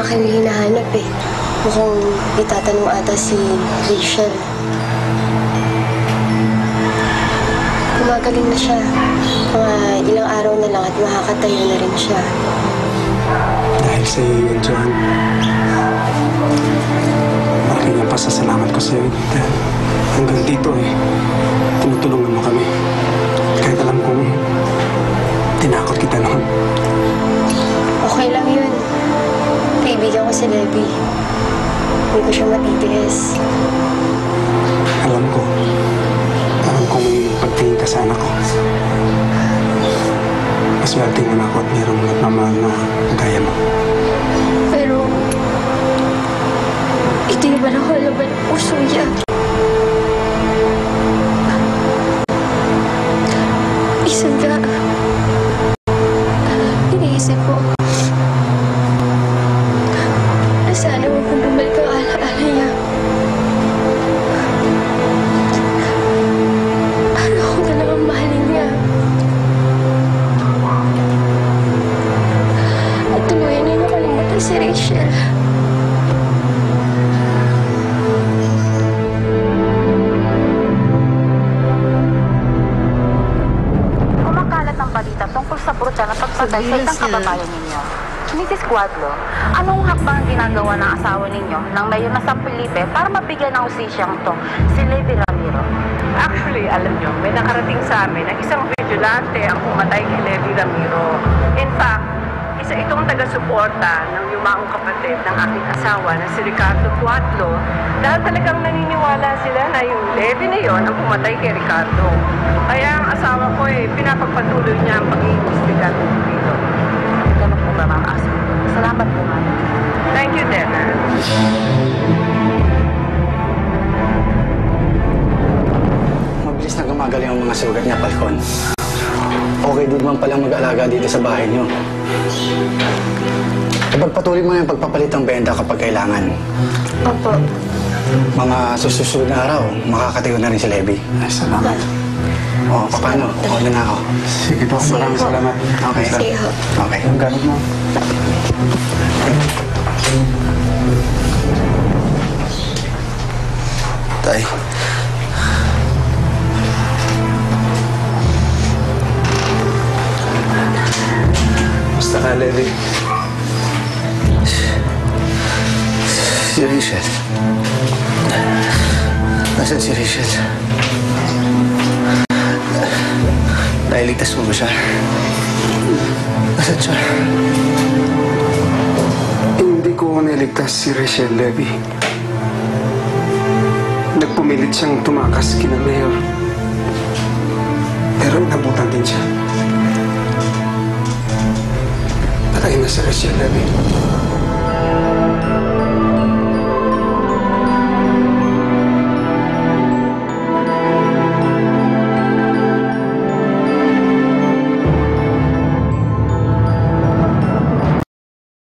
kayo hinahanap eh. Mukhang itatanong ata si Rachel. Gumagaling na siya. Mga ilang araw na lang at makakatayo na rin siya. Dahil sa iyo yun, Joan. Malaking ang pasasalamat ko sa iyo. Dahil hanggang dito eh, tinutulungan mo kami. Kahit alam kong tinakot kita noon. Okay lang yun. Kaibigan ko si Levi. Hindi ko siya matitiis. Alam kong may pagtingin ka sa anak ko. Maswerte nga ako at mayroong nagmamahal na gaya mo. Pero, ito yung manahal naman ang puso niya. Isang ka, iniisip ko, na sana mo kung bumalik ang alaala niya. Para ako talagang mahalin niya. At tuluyan niya nakalimutan si Rachel. Kumakalat ng balita tungkol sa brutal na pagpatay sa isang kababayan ninyo. Mrs. Cuadlo, anong hakbang ginagawa ng asawa ninyo ng mayor na San Felipe para mabigyan ng husisyang to si Levi Ramiro? Actually, alam nyo, may nakarating sa amin na isang vigilante ang pumatay kay Levi Ramiro. In fact, isa itong taga-suporta ng yumaong kapatid ng aking asawa na si Ricardo Cuadlo dahil talagang naniniwala sila na yung Levi na yon ang pumatay kay Ricardo. Kaya ang asawa ko pinapagpatuloy niya ang pag-iimbestigan dito. Ganun po ba, Ma'am Aso? Salamat po, Ma'am. Thank you, Dena. Mabilis na gumagaling ang mga sugat niya, Falcon. Okay din man palang mag-alaga dito sa bahay niyo. Ipagpatuloy mo yung pagpapalit ng benda kapag kailangan. Opo. Mga susunod na araw, makakatayo na rin si Levi. Ay, salamat. O, paano? Okay na ako. Sige po, maraming salamat. Okay. Sige ho. Okay. Ang gamit mo. Tay. Basta ka, Levi. Si Rachel. Nasaan si Rachel? Nailigtas mo ba siya? Nasaan siya? Hindi ko niligtas si Rachel, Levi. Nagpumilit siyang tumakas kina Mayor. Pero inabutan din siya. Patay na si Rachel, Levi.